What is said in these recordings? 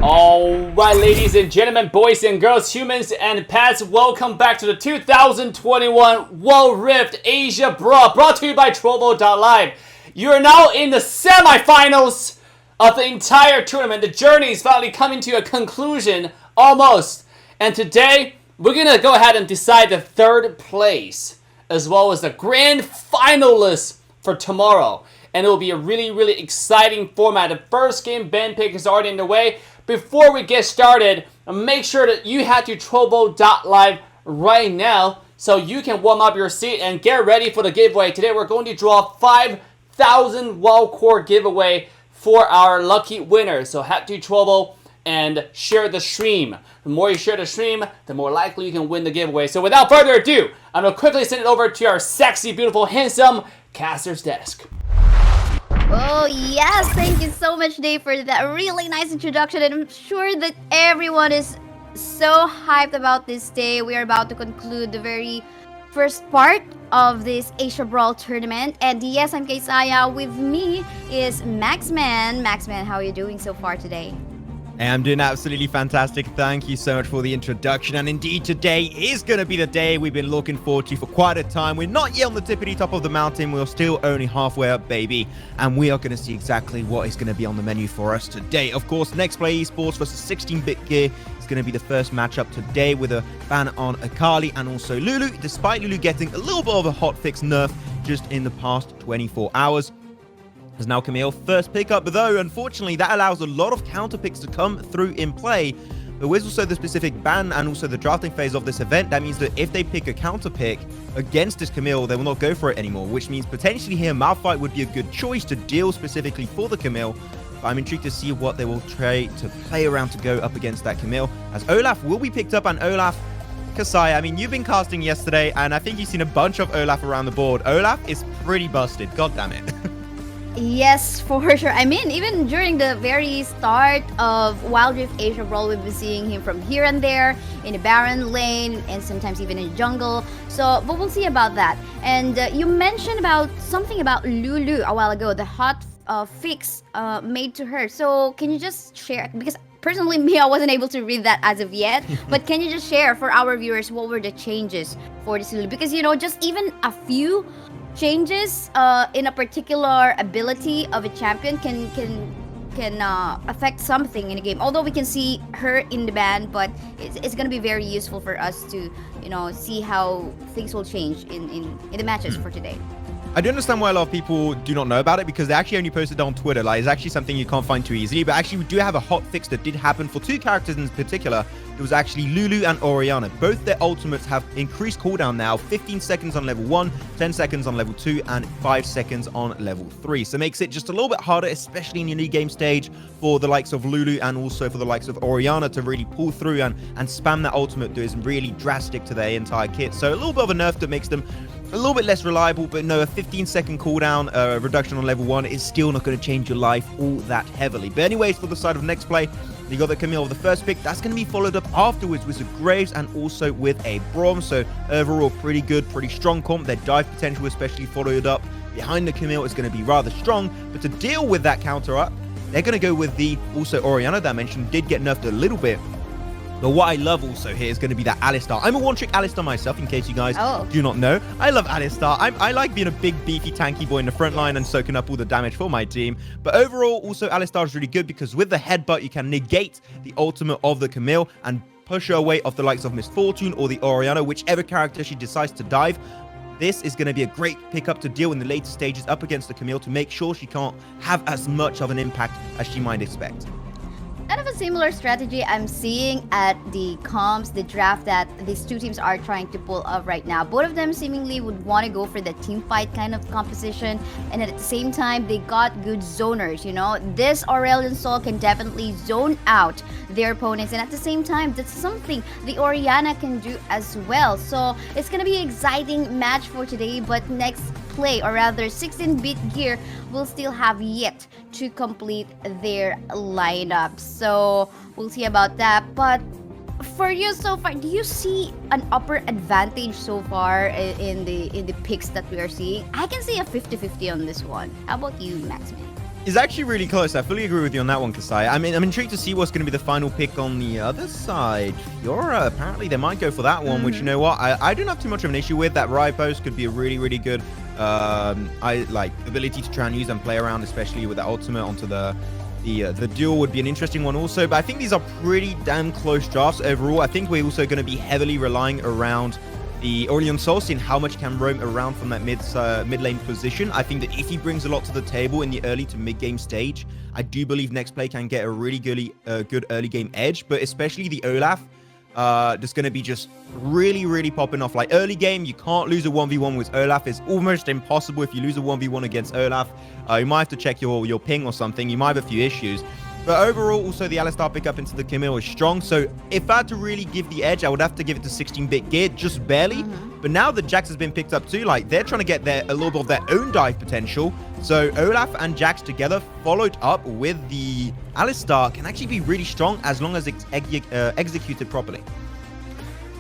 Alright, ladies and gentlemen, boys and girls, humans and pets, welcome back to the 2021 World Rift Asia Brawl, brought to you by Trovo.live. You are now in the semifinals of the entire tournament. The journey is finally coming to a conclusion, almost. And today, we're going to go ahead and decide the third place, as well as the grand finalists for tomorrow. And it will be a really exciting format. The first game, Ben pick, is already in the way. Before we get started, make sure that you head to Trovo.live right now so you can warm up your seat and get ready for the giveaway. Today we're going to draw 5,000 WoW Core giveaway for our lucky winner. So head to Trovo and share the stream. The more you share the stream, the more likely you can win the giveaway. So without further ado, I'm going to quickly send it over to our sexy, beautiful, handsome caster's desk. Oh yes, thank you so much, Dave, for that really nice introduction, and I'm sure that everyone is so hyped about this day. We are about to conclude the very first part of this Asia Brawl tournament, and yes, I'm Kaysaya. With me is Maxman. Maxman, how are you doing so far today? I'm doing absolutely fantastic. Thank you so much for the introduction. And indeed, today is going to be the day we've been looking forward to for quite a time. We're not yet on the tippity top of the mountain. We're still only halfway up, baby. And we are going to see exactly what is going to be on the menu for us today. Of course, Nexplay Esports versus 16-bit gear is going to be the first matchup today with a ban on Akali and also Lulu, despite Lulu getting a little bit of a hotfix nerf just in the past 24 hours. As now Camille first pickup, though unfortunately that allows a lot of counter picks to come through in play. There is also the specific ban and also the drafting phase of this event. That means that if they pick a counter pick against this Camille, they will not go for it anymore, which means potentially here Malphite would be a good choice to deal specifically for the Camille. But I'm intrigued to see what they will try to play around to go up against that Camille, as Olaf will be picked up. And Olaf, Kasai, I mean, you've been casting yesterday and I think you've seen a bunch of Olaf around the board. Olaf is pretty busted, god damn it. Yes, for sure. I mean, even during the very start of Wild Rift Asia Brawl, we've been seeing him from here and there in the Baron lane and sometimes even in the jungle. So, but we'll see about that. And you mentioned about something about Lulu a while ago, the hot fix made to her. So, can you just share? Because personally, me, I wasn't able to read that as of yet. But can you just share for our viewers what were the changes for this Lulu? Because, you know, just even a few changes in a particular ability of a champion can affect something in a game. Although we can see her in the ban, but it's gonna be very useful for us to, you know, see how things will change in the matches for today. I do understand why a lot of people do not know about it, because they actually only posted on Twitter. Like, it's actually something you can't find too easily. But actually, we do have a hot fix that did happen for two characters in particular. It was actually Lulu and Orianna. Both their ultimates have increased cooldown now. 15 seconds on level 1, 10 seconds on level 2, and 5 seconds on level 3. So it makes it just a little bit harder, especially in the new game stage, for the likes of Lulu and also for the likes of Orianna to really pull through and spam that ultimate that is really drastic to their entire kit. So a little bit of a nerf that makes them a little bit less reliable, but no, a 15-second cooldown reduction on level 1 is still not going to change your life all that heavily. But anyways, for the side of Nexplay, you got the Camille with the first pick. That's going to be followed up afterwards with some Graves and also with a Brawl. So overall, pretty good, pretty strong comp. Their dive potential, especially followed up behind the Camille, is going to be rather strong. But to deal with that counter up, they're going to go with the also Orianna that I mentioned did get nerfed a little bit. But what I love also here is going to be that Alistar. I'm a one-trick Alistar myself, in case you guys do not know. I love Alistar. I like being a big, beefy, tanky boy in the front line and soaking up all the damage for my team. But overall, also, Alistar is really good because with the headbutt, you can negate the ultimate of the Camille and push her away off the likes of Miss Fortune or the Orianna, whichever character she decides to dive. This is going to be a great pickup to deal in the later stages up against the Camille to make sure she can't have as much of an impact as she might expect. Kind of a similar strategy I'm seeing at the comps, the draft that these two teams are trying to pull off right now. Both of them seemingly would want to go for the team fight kind of composition, and at the same time, they got good zoners, you know. This Aurelion Sol can definitely zone out their opponents, and at the same time, that's something the Orianna can do as well. So it's gonna be an exciting match for today, but next play, or rather 16-bit gear, will still have yet to complete their lineup. So we'll see about that. But for you so far, do you see an upper advantage so far in the picks that we are seeing? I can see a 50-50 on this one. How about you, Maxman? It's actually really close. I fully agree with you on that one, Kasai. I mean, I'm intrigued to see what's going to be the final pick on the other side. Fiora, apparently they might go for that one, which, you know what, I don't have too much of an issue with. That Riot Post could be a really, really good ability to try and use and play around, especially with the ultimate onto the duel would be an interesting one also. But I think these are pretty damn close drafts overall. I think we're also going to be heavily relying around the Aurelion Sol, seeing how much can roam around from that mid lane position. I think that if he brings a lot to the table in the early to mid game stage, I do believe Nexplay can get a really good early game edge, but especially the Olaf, that's going to be just really, really popping off. Like early game, you can't lose a 1v1 with Olaf. It's almost impossible if you lose a 1v1 against Olaf. You might have to check your ping or something. You might have a few issues. But overall, also the Alistar pickup into the Camille is strong. So if I had to really give the edge, I would have to give it to 16-bit gear, just barely. But now that Jax has been picked up too, like they're trying to get a little bit of their own dive potential. So Olaf and Jax together, followed up with the Alistar, can actually be really strong as long as it's executed properly.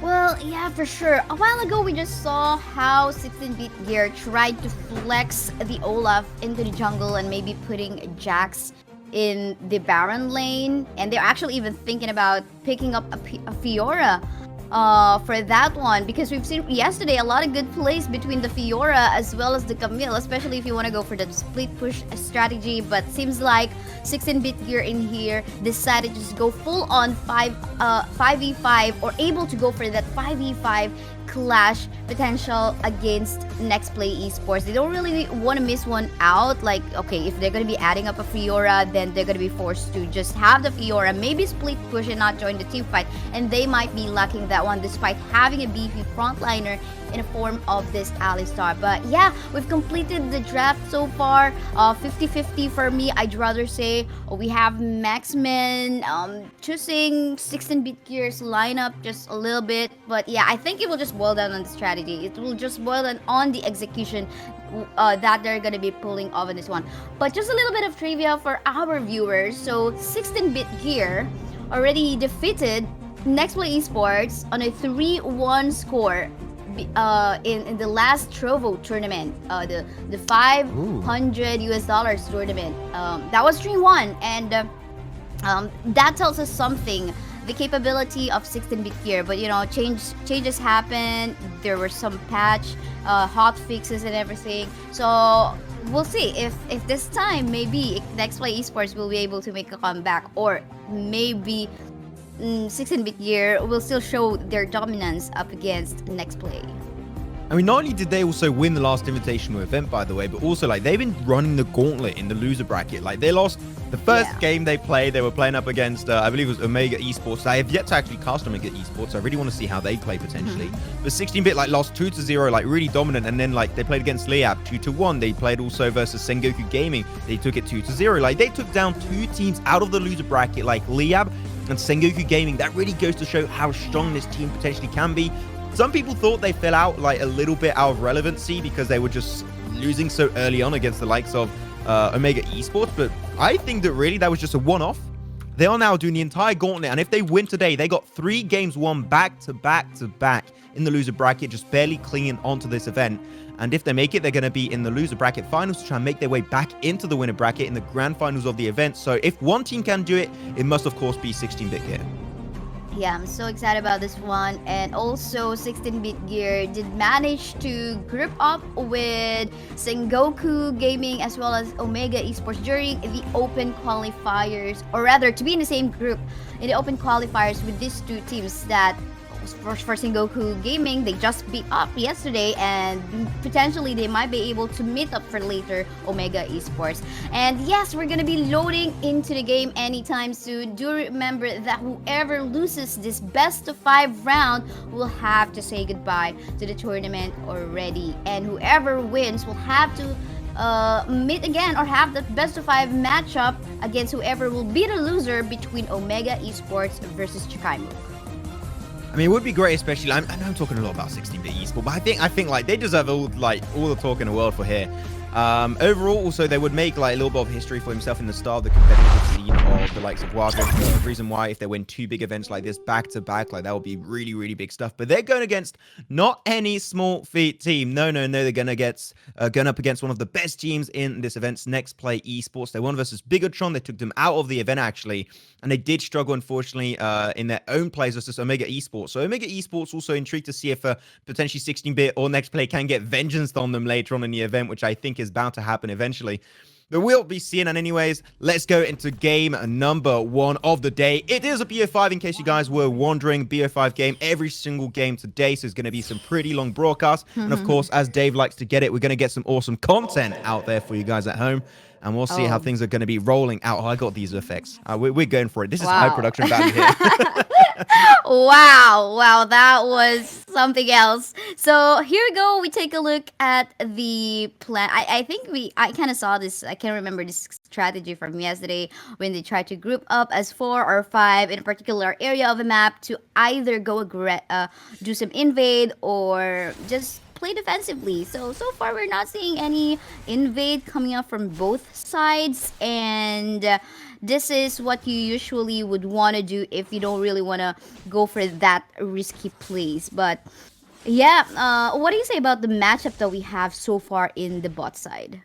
Well, yeah, for sure. A while ago, we just saw how 16-bit gear tried to flex the Olaf into the jungle and maybe putting Jax in the Baron lane, and they're actually even thinking about picking up a Fiora for that one, because we've seen yesterday a lot of good plays between the Fiora as well as the Camille, especially if you want to go for the split push strategy. But seems like 16-bit gear in here decided to just go full on 5v5, or able to go for that 5v5 clash potential against Nexplay Esports. They don't really want to miss one out. Like, okay, if they're going to be adding up a Fiora, then they're going to be forced to just have the Fiora, maybe split push and not join the team fight, and they might be lacking that one despite having a beefy frontliner in a form of this Alistar. But yeah, we've completed the draft so far. 50-50 for me. I'd rather say we have Maxman choosing 16-bit gear's lineup just a little bit. But yeah, I think it will just boil down on the strategy. It will just boil down on the execution that they're gonna be pulling off in this one. But just a little bit of trivia for our viewers. So 16-bit gear already defeated Nexplay Esports on a 3-1 score in the last Trovo tournament, the $500 tournament. That was 3-1, and that tells us something, the capability of 16-bit gear. But you know, changes happen. There were some patch hot fixes and everything, so we'll see if this time maybe Nexplay Esports will be able to make a comeback, or maybe 16-bit gear will still show their dominance up against Nexplay. I mean, not only did they also win the last invitational event, by the way, but also like they've been running the gauntlet in the loser bracket. Like they lost the first game they played. They were playing up against, I believe it was Omega Esports. I have yet to actually cast Omega Esports. So I really want to see how they play potentially. But 16-bit like lost 2-0, like really dominant. And then like they played against Liab 2-1. They played also versus Sengoku Gaming. They took it 2-0. Like they took down two teams out of the loser bracket, like Liab and Sengoku Gaming. That really goes to show how strong this team potentially can be. Some people thought they fell out like a little bit out of relevancy because they were just losing so early on against the likes of Omega Esports, but I think that really that was just a one-off. They are now doing the entire gauntlet, and if they win today, they got 3 games won back to back in the loser bracket, just barely clinging onto this event. And if they make it, they're going to be in the loser bracket finals to try and make their way back into the winner bracket in the grand finals of the event. So if one team can do it, it must of course be 16-bit gear. Yeah, I'm so excited about this one. And also 16-bit gear did manage to group up with Sengoku Gaming as well as Omega Esports during the open qualifiers, or rather to be in the same group in the open qualifiers with these two teams that for Sengoku Gaming, they just beat up yesterday, and potentially they might be able to meet up for later Omega Esports. And yes, we're gonna be loading into the game anytime soon. Do remember that whoever loses this best of 5 round will have to say goodbye to the tournament already, and whoever wins will have to meet again or have the best of 5 matchup against whoever will be the loser between Omega Esports versus Chikaimu. I mean, it would be great, especially. I know I'm talking a lot about 16-bit esports, but I think like they deserve all the talk in the world for here. Overall, also they would make like a little bit of history for himself in the start of the competitive scene of the likes of Wild Rift. The reason why, if they win 2 big events like this back to back, like that would be really, really big stuff. But they're going against not any small feat team. No, they're going up against one of the best teams in this event's Nexplay Esports. They won versus Bigatron. They took them out of the event actually, and they did struggle unfortunately in their own plays versus Omega Esports. So Omega Esports also intrigued to see if potentially 16-bit or Nextplay can get vengeance on them later on in the event, which I think is bound to happen eventually. But we'll be seeing that anyways. Let's go into game number 1 of the day. It is a BO5 in case you guys were wondering. BO5 game every single game today. So it's going to be some pretty long broadcasts. And of course, as Dave likes to get it, we're going to get some awesome content out there for you guys at home. And we'll see how things are going to be rolling out. Oh, I got these effects. We're going for it. This is high production value here. Wow, that was something else. So here we go. We take a look at the plan. I think I kind of saw this. I can't remember this strategy from yesterday when they tried to group up as 4 or 5 in a particular area of a map to either go do some invade or just play defensively. So far we're not seeing any invade coming up from both sides, and this is what you usually would want to do if you don't really want to go for that risky plays. But yeah, what do you say about the matchup that we have so far in the bot side?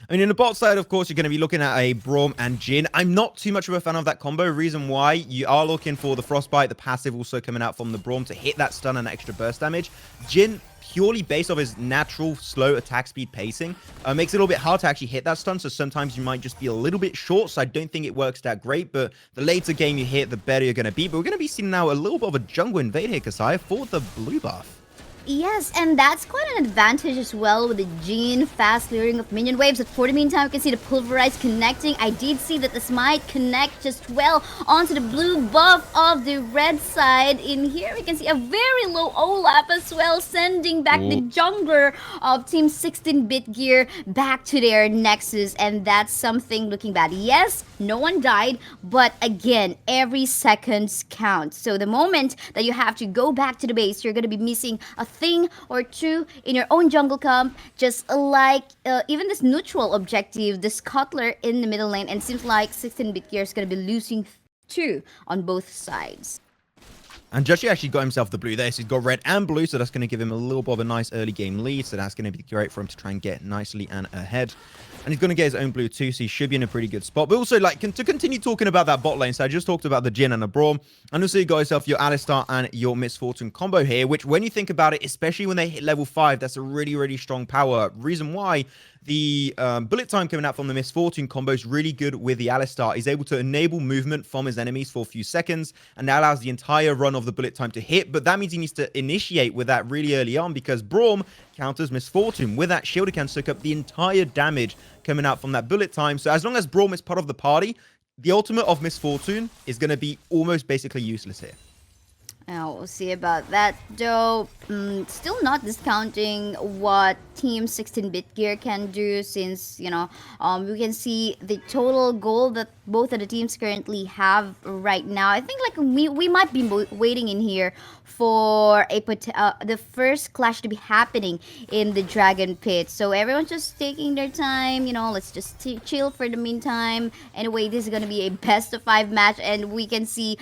I mean, in the bot side, of course, you're going to be looking at a Brawl and Jhin. I'm not too much of a fan of that combo. Reason why, you are looking for the Frostbite, the passive also coming out from the Brawl to hit that stun and extra burst damage. Jhin, purely based off his natural slow attack speed pacing, makes it a little bit hard to actually hit that stun, so sometimes you might just be a little bit short, so I don't think it works that great, but the later game you hit, the better you're going to be. But we're going to be seeing now a little bit of a jungle invade here, Kasai, for the blue buff. Yes, and that's quite an advantage as well with the Jhin fast clearing of minion waves. But for the meantime, you can see the Pulverize connecting. I did see that the Smite connect just well onto the blue buff of the red side. In here, we can see a very low Olaf as well, sending back the jungler of Team 16-bit gear back to their Nexus. And that's something looking bad. Yes, no one died, but again, every second counts. So the moment that you have to go back to the base, you're going to be missing a thing or two in your own jungle camp, just like even this neutral objective, the Scuttler in the middle lane, and seems like 16-bit gear is going to be losing 2 on both sides. And Joshi actually got himself the blue there, so he's got red and blue, so that's going to give him a little bit of a nice early game lead, so that's going to be great for him to try and get nicely and ahead. And he's going to get his own blue too, so he should be in a pretty good spot. But also, like, to continue talking about that bot lane, so I just talked about the Jhin and the Brawl, and also you got yourself your Alistar and your Miss Fortune combo here, which when you think about it, especially when they hit level 5, that's a really, really strong power. Reason why, the bullet time coming out from the Miss Fortune combo is really good with the Alistar. He's able to enable movement from his enemies for a few seconds, and that allows the entire run of the bullet time to hit, but that means he needs to initiate with that really early on, because Brawl counters Miss Fortune. With that shield, he can soak up the entire damage coming out from that bullet time. So as long as Brawl is part of the party, the ultimate of Miss Fortune is going to be almost basically useless here. Now, we'll see about that, though. Still not discounting what Team 16-bit gear can do, since, you know, we can see the total goal that both of the teams currently have right now. I think, like, we might be waiting in here for the first clash to be happening in the Dragon Pit. So everyone's just taking their time, you know, let's just chill for the meantime. Anyway, this is going to be a best-of-5 match, and we can see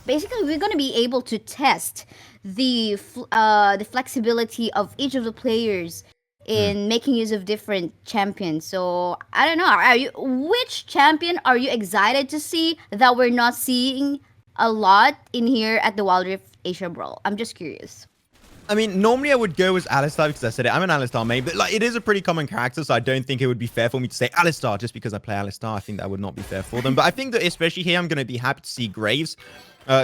basically, we're going to be able to test the flexibility of each of the players in making use of different champions. So I don't know. Which champion are you excited to see that we're not seeing a lot in here at the Wild Rift Asia Brawl? I'm just curious. I mean, normally I would go as Alistar because I said it. I'm an Alistar main, but like it is a pretty common character, so I don't think it would be fair for me to say Alistar just because I play Alistar. I think that would not be fair for them. But I think that especially here, I'm going to be happy to see Graves.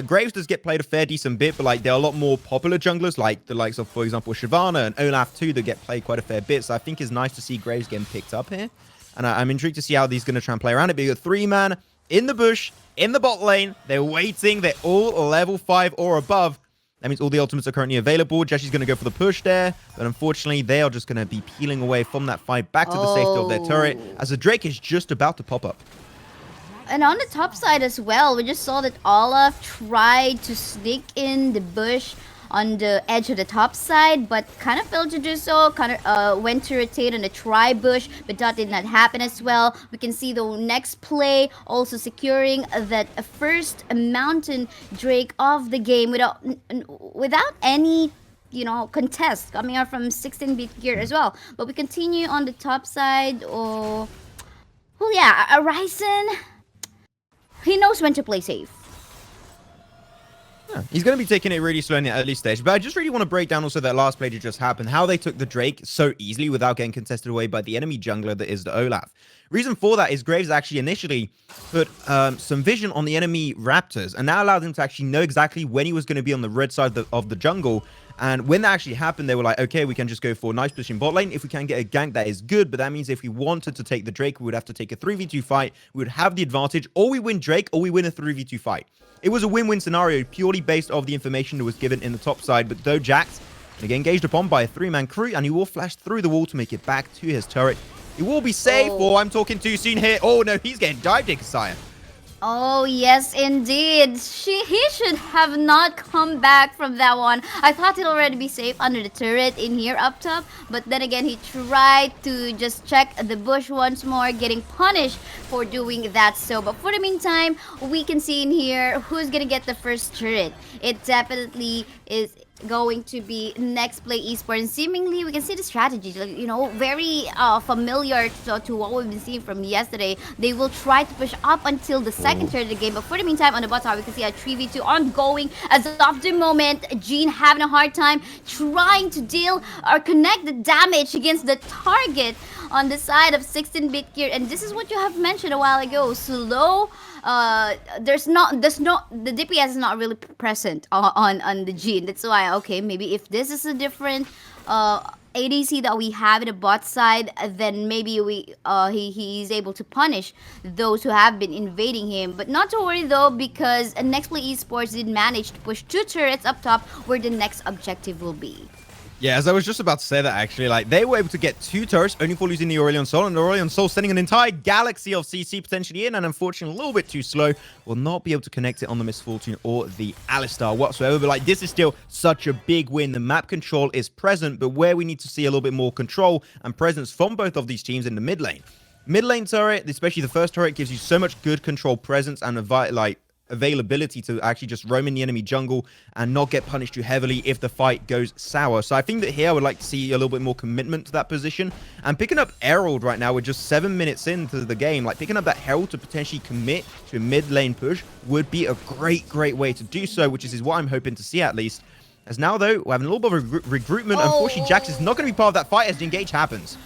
Graves does get played a fair decent bit, but like there are a lot more popular junglers, like the likes of, for example, Shyvana and Olaf too, that get played quite a fair bit. So I think it's nice to see Graves getting picked up here. And I'm intrigued to see how he's going to try and play around it. But you got 3-man in the bush, in the bot lane. They're waiting. They're all level 5 or above. That means all the ultimates are currently available. Jesse's going to go for the push there. But unfortunately, they are just going to be peeling away from that fight back to the safety of their turret as the Drake is just about to pop up. And on the top side as well, we just saw that Olaf tried to sneak in the bush on the edge of the top side, but kind of failed to do so. Kind of went to rotate on the tri-bush, but that did not happen as well. We can see the next play also securing that first mountain drake of the game without any contest coming out from 16-bit gear as well. But we continue on the top side. Oh, well, yeah, Ryzen, he knows when to play safe. Yeah, he's going to be taking it really slow in the early stage. But I just really want to break down also that last play that just happened, how they took the Drake so easily without getting contested away by the enemy jungler that is the Olaf. Reason for that is Graves actually initially put some vision on the enemy Raptors, and that allowed him to actually know exactly when he was going to be on the red side of the jungle. And when that actually happened, they were like, okay, we can just go for a nice push in bot lane. If we can get a gank, that is good. But that means if we wanted to take the Drake, we would have to take a 3v2 fight. We would have the advantage. Or we win Drake, or we win a 3v2 fight. It was a win-win scenario purely based off the information that was given in the top side. But though Jax going to get engaged upon by a 3-man crew, and he will flash through the wall to make it back to his turret. It will be safe. Oh, I'm talking too soon here. Oh, no, he's getting dive kicked, Sire. Oh, yes, indeed. He should have not come back from that one. I thought he'd already be safe under the turret in here up top. But then again, he tried to just check the bush once more, getting punished for doing that. So, but for the meantime, we can see in here who's going to get the first turret. It definitely is going to be Nexplay Esports, and seemingly we can see the strategy, very familiar to what we've been seeing from yesterday. They will try to push up until the second turn of the game, but for the meantime on the bot side we can see a 3v2 ongoing as of the moment. Gene having a hard time trying to deal or connect the damage against the target on the side of 16-bit gear, and this is what you have mentioned a while ago. Slow. The DPS is not really present on the Gene. That's why, okay, maybe if this is a different ADC that we have in the bot side, then maybe he's able to punish those who have been invading him. But not to worry though, because Nexplay Esports did manage to push 2 turrets up top where the next objective will be. Yeah, as I was just about to say that, actually, like, they were able to get 2 turrets, only for losing the Aurelion Sol, and the Aurelion Sol sending an entire galaxy of CC potentially in, and unfortunately a little bit too slow, will not be able to connect it on the Miss Fortune or the Alistar whatsoever. But, like, this is still such a big win. The map control is present, but where we need to see a little bit more control and presence from both of these teams in the mid lane. Mid lane turret, especially the first turret, gives you so much good control presence and, availability to actually just roam in the enemy jungle and not get punished too heavily if the fight goes sour. So I think that here I would like to see a little bit more commitment to that position, and picking up Herald right now with just 7 minutes into the game, like picking up that Herald to potentially commit to a mid lane push would be a great way to do so, which is what I'm hoping to see at least. As now though, we're having a little bit of regroupment. Unfortunately, Jax is not going to be part of that fight as the engage happens.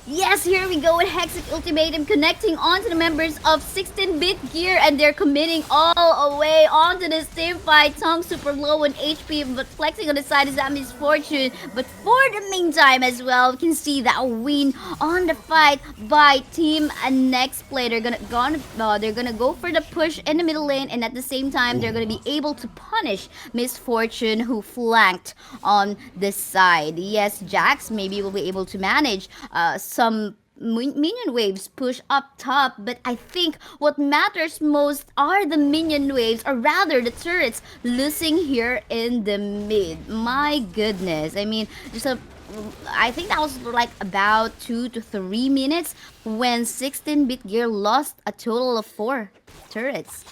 Yes, here we go with Hexic Ultimatum connecting onto the members of 16-bit gear, and they're committing all the way onto this team fight. Tong super low on HP, but flexing on the side is that Miss Fortune. But for the meantime as well, we can see that win on the fight by Team Nexplay. They're gonna go for the push in the middle lane, and at the same time they're gonna be able to punish Miss Fortune, who flanked on this side. Yes, Jax maybe will be able to manage some minion waves push up top, but I think what matters most are the minion waves, or rather the turrets losing here in the mid. My goodness, I mean, I think that was like about 2 to 3 minutes when 16-bit gear lost a total of 4 turrets.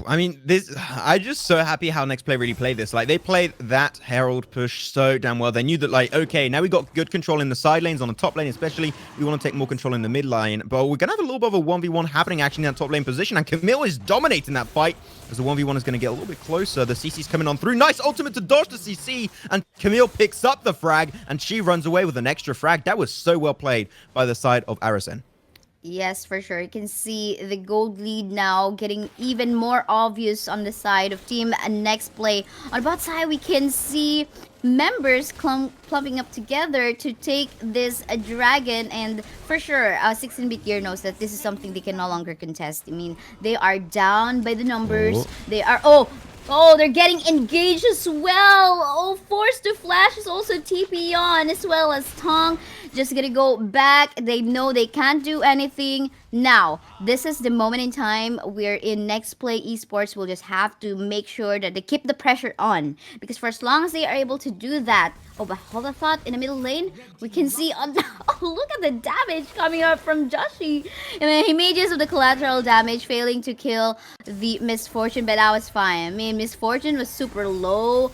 I mean, I'm just so happy how Nexplay really played this. Like, they played that Herald push so damn well. They knew that, like, okay, now we got good control in the side lanes, on the top lane especially. We want to take more control in the mid lane. But we're going to have a little bit of a 1v1 happening actually in that top lane position. And Camille is dominating that fight as the 1v1 is going to get a little bit closer. The CC's coming on through. Nice ultimate to dodge the CC. And Camille picks up the frag, and she runs away with an extra frag. That was so well played by the side of Arisen. Yes, for sure. You can see the gold lead now getting even more obvious on the side of Team Nexplay. On the bot side, we can see members clumping up together to take this dragon, and for sure 16-bit gear knows that this is something they can no longer contest. I mean, they are down by the numbers. They are they're getting engaged as well. Forced to flash is also TP on, as well as Tong just gonna go back. They know they can't do anything. Now, this is the moment in time where in Nexplay Esports we'll just have to make sure that they keep the pressure on. Because for as long as they are able to do that, oh, but hold a thought, in the middle lane, we can see, oh, look at the damage coming up from Joshi. And then he made use of the collateral damage, failing to kill the Misfortune, but that was fine. I mean, Misfortune was super low.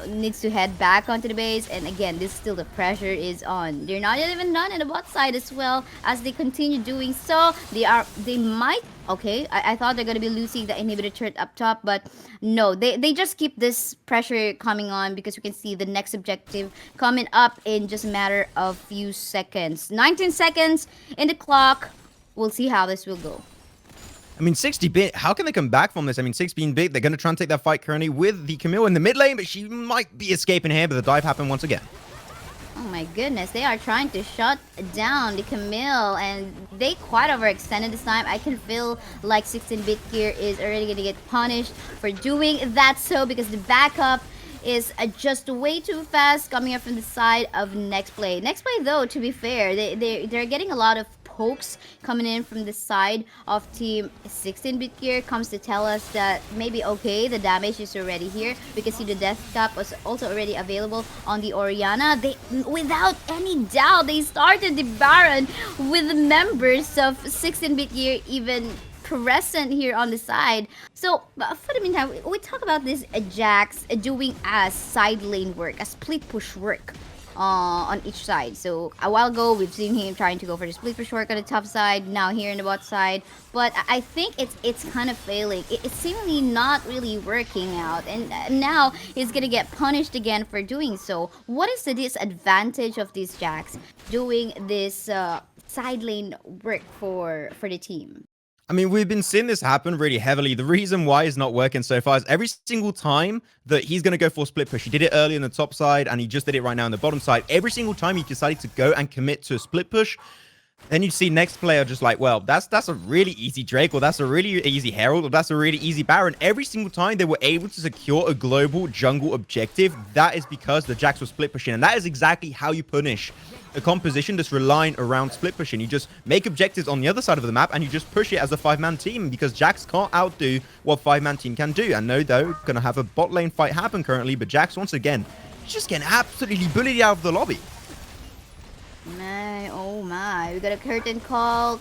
Needs to head back onto the base, and again, this still the pressure is on. They're not yet even done in the bot side as well. As they continue doing so, they might, okay, I thought they're gonna be losing the inhibitor turret up top, but no, they just keep this pressure coming on, because we can see the next objective coming up in just a matter of few seconds. 19 seconds in the clock. We'll see how this will go. I mean, 60-bit, how can they come back from this? I mean, 16-bit, they're going to try and take that fight currently with the Camille in the mid lane, but she might be escaping here, but the dive happened once again. Oh my goodness, they are trying to shut down the Camille, and they quite overextended this time. I can feel like 16-bit here is already going to get punished for doing that, so because the backup is just way too fast coming up from the side of Nexplay. Nexplay, though, to be fair, they're getting a lot of pokes coming in from the side of team 16-bit gear, comes to tell us that maybe, okay, the damage is already here. We can see the death cap was also already available on the Orianna. They, without any doubt, they started the Baron with the members of 16-bit gear even present here on the side. So for the meantime, we talk about this Jax doing as side lane work, as split push work on each side. So a while ago, we've seen him trying to go for the split push work on the top side, now here in the bot side, but I think it's kind of failing. It's seemingly not really working out, and now he's gonna get punished again for doing so. What is the disadvantage of these Jax doing this side lane work for the team? I mean, we've been seeing this happen really heavily. The reason why it's not working so far is every single time that he's going to go for a split push. He did it early on the top side, and he just did it right now on the bottom side. Every single time he decided to go and commit to a split push, then you see next player just like, well, that's a really easy Drake, or that's a really easy Herald, or that's a really easy Baron. Every single time they were able to secure a global jungle objective, that is because the Jax was split pushing, and that is exactly how you punish a composition that's relying around split pushing. You just make objectives on the other side of the map, and you just push it as a 5-man team, because Jax can't outdo what 5-man team can do. And no, though, gonna have a bot lane fight happen currently, but Jax, once again, just getting absolutely bullied out of the lobby. My, oh my, we got a curtain call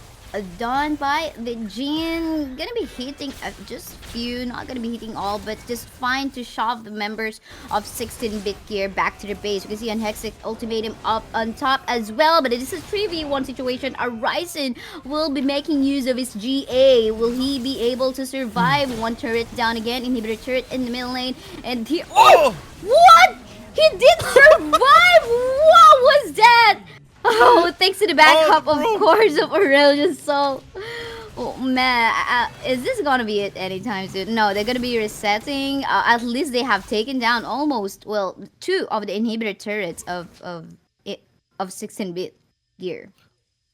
done by the Jin. Gonna be hitting just few, not gonna be hitting all, but just fine to shove the members of 16-bit gear back to the base. We can see Unhexic ultimatum up on top as well, but it is a 3v1 situation. Ryzen will be making use of his GA. Will he be able to survive? One turret down again, inhibitor turret in the middle lane, and here, oh! What? He did survive! What was that? Oh, thanks to the backup, of course, of Aurelian's Soul. Oh, man. Is this gonna be it anytime soon? No, they're gonna be resetting. At least they have taken down almost, well, 2 of the inhibitor turrets of 16-bit gear.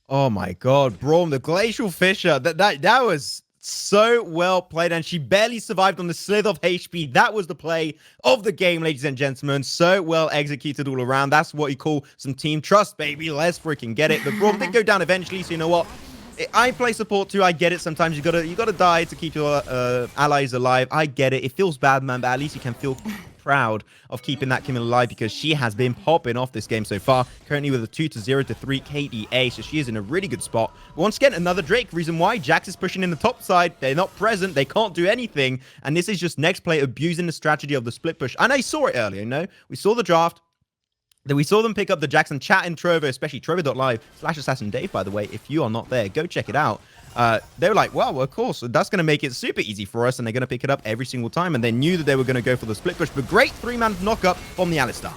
Oh my god, Brawl, the Glacial Fisher, that was so well played, and she barely survived on the slither of HP. That was the play of the game, ladies and gentlemen. So well executed all around. That's what you call some team trust, baby. Let's freaking get it. The Brawl did go down eventually, so you know what? I play support too. I get it. Sometimes you gotta die to keep your allies alive. I get it. It feels bad, man, but at least you can feel proud of keeping that Camille alive, because she has been popping off this game so far. Currently with a 2-0 to 3 KDA, so she is in a really good spot. Once again, another Drake. Reason why Jax is pushing in the top side. They're not present. They can't do anything. And this is just Nexplay abusing the strategy of the split push. And I saw it earlier, you know? We saw the draft. Then we saw them pick up the Jackson chat in Trovo, especially Trovo.live/AssassinDave, by the way. If you are not there, go check it out. They were like, well, of course, that's going to make it super easy for us, and they're going to pick it up every single time. And they knew that they were going to go for the split push, but great 3-man knockup from the Alistar.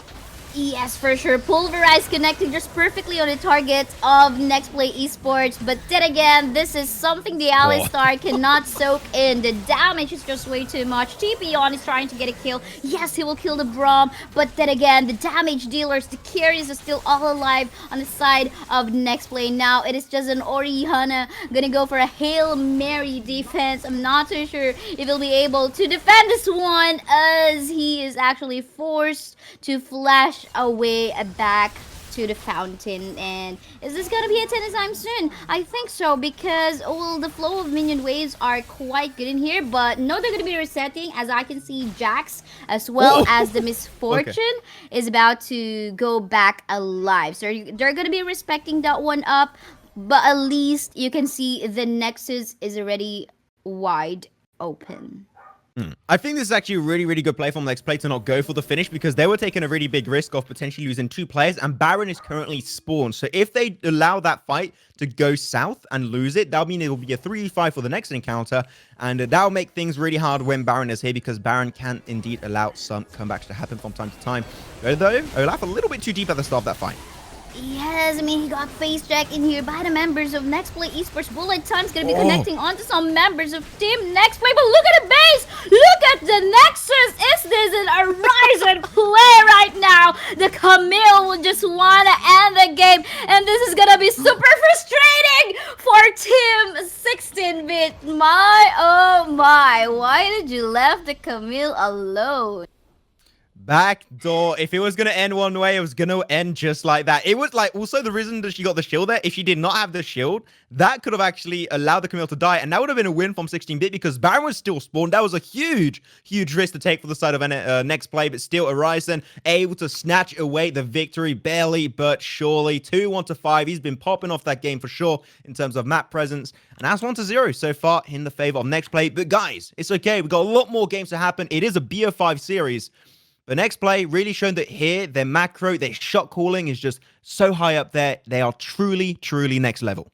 Yes, for sure. Pulverize connecting just perfectly on the target of Nexplay Esports. But then again, this is something the Alistar cannot soak in. The damage is just way too much. TP on is trying to get a kill. Yes, he will kill the Braum. But then again, the damage dealers, the carries are still all alive on the side of Nexplay. Now, it is just an Orianna gonna go for a Hail Mary defense. I'm not too sure if he'll be able to defend this one, as he is actually forced to flash away back to the fountain. And is this gonna be a 10 anytime soon? I think so, because well, the flow of minion waves are quite good in here, but no, they're gonna be resetting. As I can see, Jax as well as the Misfortune is about to go back alive. So they're gonna be respecting that one up, but at least you can see the Nexus is already wide open. I think this is actually a really good play from Nexplay to not go for the finish, because they were taking a really big risk of potentially losing 2 players, and Baron is currently spawned. So if they allow that fight to go south and lose it, that'll mean it will be a 3v5 for the next encounter, and that'll make things really hard when Baron is here, because Baron can indeed allow some comebacks to happen from time to time. Though, Olaf a little bit too deep at the start of that fight. Yes, I mean, he got face jacked in here by the members of Nexplay Esports. Bullet Time's gonna be connecting onto some members of Team Nexplay, but look at the base! Look at the Nexus! Is this an Horizon play right now? The Camille will just wanna end the game, and this is gonna be super frustrating for Team 16-bit. My, oh my, why did you left the Camille alone? Backdoor. If it was going to end one way, it was going to end just like that. It was like, also the reason that she got the shield there, if she did not have the shield, that could have actually allowed the Camille to die, and that would have been a win from 16-bit, because Baron was still spawned. That was a huge risk to take for the side of Nexplay, but still Horizon able to snatch away the victory, barely but surely. 2-1 to 5. He's been popping off that game for sure in terms of map presence, and that's 1-0 so far in the favor of Nexplay. But guys, it's okay. We've got a lot more games to happen. It is a BO5 series. The Nexplay really shown that here, their macro, their shot calling is just so high up there. They are truly next level.